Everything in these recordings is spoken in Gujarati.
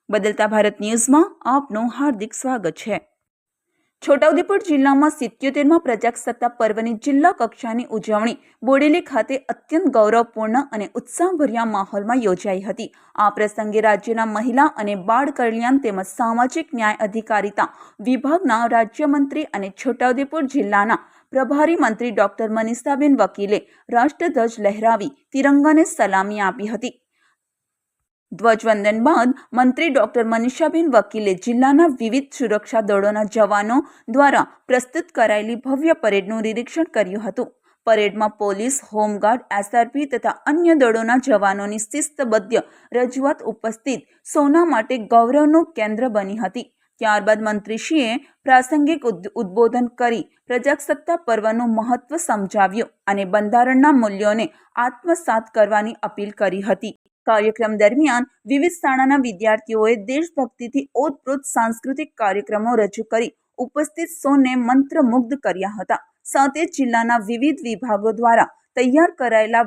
બદલતા ભારત ન્યૂઝમાં આપનું હાર્દિક સ્વાગત છે। છોટાઉદેપુર જિલ્લામાં 77મા પ્રજાસત્તાક પર્વની જિલ્લા કક્ષાની ઉજવણી બોડેલી ખાતે અત્યંત ગૌરવપૂર્ણ અને ઉત્સાહભર્યા માહોલમાં યોજાઈ હતી। આ પ્રસંગે રાજ્યના મહિલા અને બાળ કલ્યાણ તેમજ સામાજિક ન્યાય અધિકારીતા વિભાગના રાજ્યમંત્રી અને છોટાઉદેપુર જિલ્લાના પ્રભારી મંત્રી ડોક્ટર મનીષાબેન વકીલે રાષ્ટ્રધ્વજ લહેરાવી તિરંગાને સલામી આપી હતી। ધ્વજવંદન બાદ મંત્રી ડોક્ટર મનીષાબેન વકીલે જિલ્લાના વિવિધ સુરક્ષા દળોના જવાનો દ્વારા પ્રસ્તુત કરાયેલી ભવ્ય પરેડનું નિરીક્ષણ કર્યું હતું। પરેડમાં પોલીસ, હોમગાર્ડ, એસઆરપી તથા અન્ય દળોના જવાનોની શિસ્તબદ્ધ રજૂઆત ઉપસ્થિત સૌના માટે ગૌરવનું કેન્દ્ર બની હતી। ત્યારબાદ મંત્રીશ્રીએ પ્રાસંગિક ઉદ્બોધન કરી પ્રજાસત્તાક પર્વનું મહત્વ સમજાવ્યું અને બંધારણના મૂલ્યોને આત્મસાત કરવાની અપીલ કરી હતી। કાર્યક્રમ દરમિયાન વિવિધ શાળાના વિદ્યાર્થીઓએ દેશભક્તિથી ઓતપ્રોત સાંસ્કૃતિક કાર્યક્રમો રજૂ કરી ઉપસ્થિત સૌને મંત્રમુગ્ધ કર્યા હતા। સાથે જિલ્લાના વિવિધ વિભાગો દ્વારા તૈયાર કરાયેલા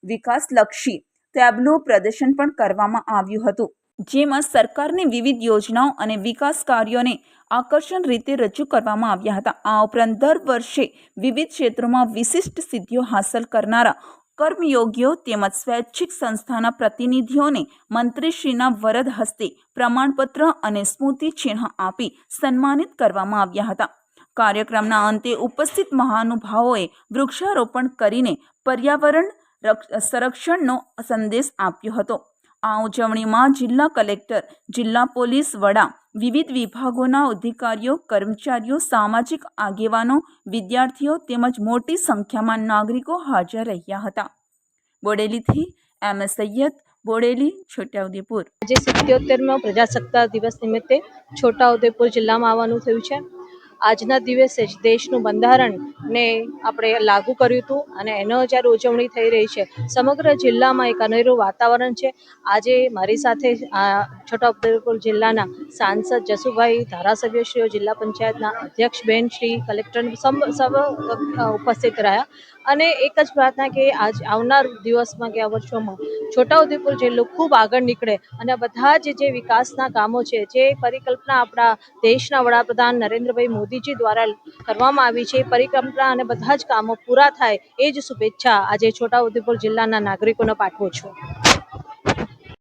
વિકાસલક્ષી ટેબ્લો પ્રદર્શન પણ કરવામાં આવ્યું હતું, જેમાં સરકારની વિવિધ યોજનાઓ અને વિકાસ કાર્યોને આકર્ષક રીતે રજૂ કરવામાં આવ્યા હતા। આ ઉપરાંત દર વર્ષે વિવિધ ક્ષેત્રોમાં વિશિષ્ટ સિદ્ધિઓ હાંસલ કરનારા કર્મયોગીઓ તેમજ સ્વૈચ્છિક સંસ્થાના પ્રતિનિધિઓને મંત્રીશ્રીના વરદ હસ્તે પ્રમાણપત્ર અને સ્મૃતિચિહ્ન આપી સન્માનિત કરવામાં આવ્યા હતા। કાર્યક્રમના અંતે ઉપસ્થિત મહાનુભાવોએ વૃક્ષારોપણ કરીને પર્યાવરણ સંરક્ષણનો સંદેશ આપ્યો હતો। આ ઉજવણીમાં જિલ્લા કલેક્ટર, જિલ્લા પોલીસ વડા, વિવિધ વિભાગોના અધિકારીઓ, કર્મચારીઓ, સામાજિક આગેવાનો, વિદ્યાર્થીઓ તેમજ મોટી સંખ્યામાં નાગરિકો હાજર રહ્યા હતા। બોડેલીથી MS સૈયદ, બોડેલી, છોટાઉદેપુર। આજે 77મા પ્રજાસત્તાક દિવસ નિમિત્તે છોટાઉદેપુર જિલ્લામાં આવવાનું થયું છે। આજના દિવસે જ દેશનું બંધારણને આપણે લાગુ કર્યું હતું અને એનો જ્યારે ઉજવણી થઈ રહી છે, સમગ્ર જિલ્લામાં એક અનેરું વાતાવરણ છે। આજે મારી સાથે છોટાઉદેપુર જિલ્લાના સાંસદ જસુભાઈ, ધારાસભ્યશ્રીઓ, જિલ્લા પંચાયતના અધ્યક્ષબેન શ્રી, કલેક્ટર સૌ ઉપસ્થિત રહ્યા અને એક જ પ્રાર્થના કે આવનાર દિવસમાં કે આ વર્ષોમાં છોટાઉદેપુર જિલ્લો ખૂબ આગળ નીકળે અને બધા જે વિકાસના કામો છે, જે પરિકલ્પના આપણા દેશના વડાપ્રધાન નરેન્દ્રભાઈ મોદીજી દ્વારા કરવામાં આવી છે, એ પરિકલ્પના અને બધા જ કામો પૂરા થાય એ જ શુભેચ્છા આજે છોટાઉદેપુર જિલ્લાના નાગરિકોને પાઠવું છું।